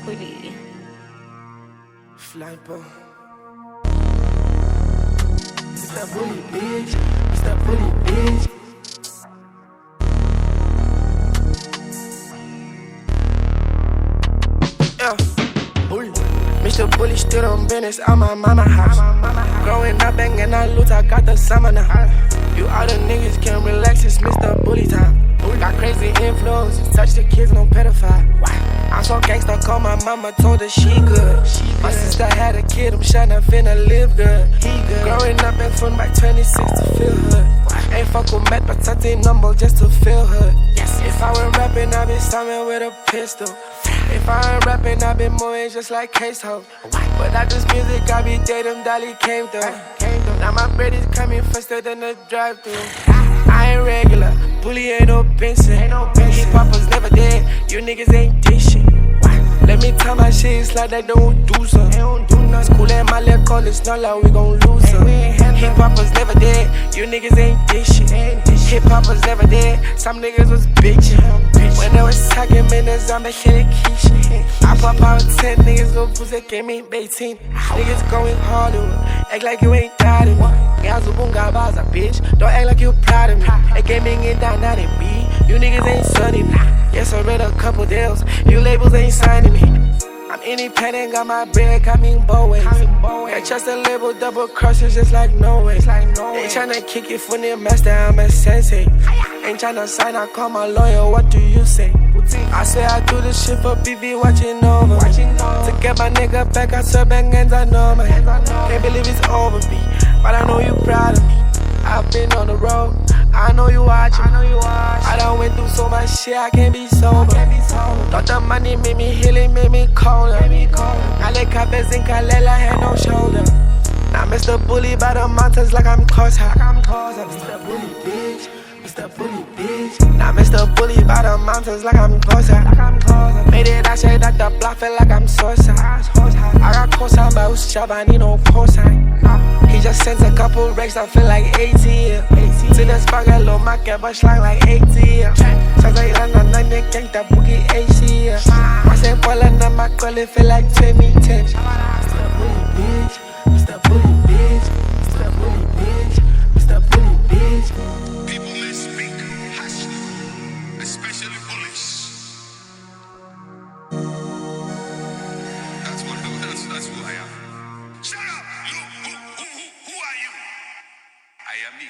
Bully. Flypo. It's that bully bitch. It's that bully bitch. Yeah. Bully. Mr. Bully still on business at my mama house. Growing up banging that loot, I got the summer now. You other niggas can't relax, it's Mr. Bully time. Got crazy influences, touch the kids, no pedophile. I'm so gangsta, call my mama, told her she good. My sister had a kid, I'm shutting finna live good. Growing up in front by 26 to feel hood. Ain't fuck with Matt, but touch number just to feel hood. If I were rapping, I'd be somewhere with a pistol. If I ain't rapping, I been moving just like Case-Ho. But after this music, I be dating Dolly came through. Now my bread is coming faster than the drive-thru. I ain't regular, bully ain't no Benson. Hip-hoppers never dead, you niggas ain't this shit. Let me tell my shit, it's like they don't do some. School at my left call, it's not like we gon' lose some. Hip-hoppers never dead, you niggas ain't this shit. Hip-hoppers never dead, some niggas was bitchin'. When I was talking minutes, I'm a hit quiche. I pop out 10 niggas, go pussy, gave me 18. Niggas going Hollywood, act like you ain't died in me. Yazubunga baza, bitch, don't act like you proud of me. It gaming in down, not in B. You niggas ain't sunning me. Yes, I read a couple deals, you labels ain't signing me. I'm independent, got my bread, coming both ways. Can't trust the label, double crosses just like no way. They tryna kick it for the master, I'm a sensei. Ain't tryna sign, I call my lawyer, what do you say? I say I do this shit for BB watching over. To get my nigga back, I swear bang hands, I know man. Can't believe it's over, B, but I know you proud of me. I've been on the road, I know you watching. I done went through so much shit, I can't be sober. Thought the money made me heal, it made me colder. LaCabra zinc, I let like head on shoulder. Now Mr. Bully by the mountains like I'm Cosa. Mr. Bully bitch, Mr. Bully bitch. Now Mr. Bully by the mountains like I'm Cosa. Made it, I say that the block feel like I'm Sosa. I got Cosa, but who's job, I need no cosign. He just sends a couple racks, I feel like 80. To the spaghetti, low market, but slang like 80. Sounds like I'm not nigga, gang that boogie AC. I say, Paula, my girl, it feel like 2010. Mr. Bully bitch, Mr. Bully bitch, Mr. Bully bitch, Mr. Bully bitch. People may speak harshly, especially bullies. That's who I am. Shut up! Who are you? I am me.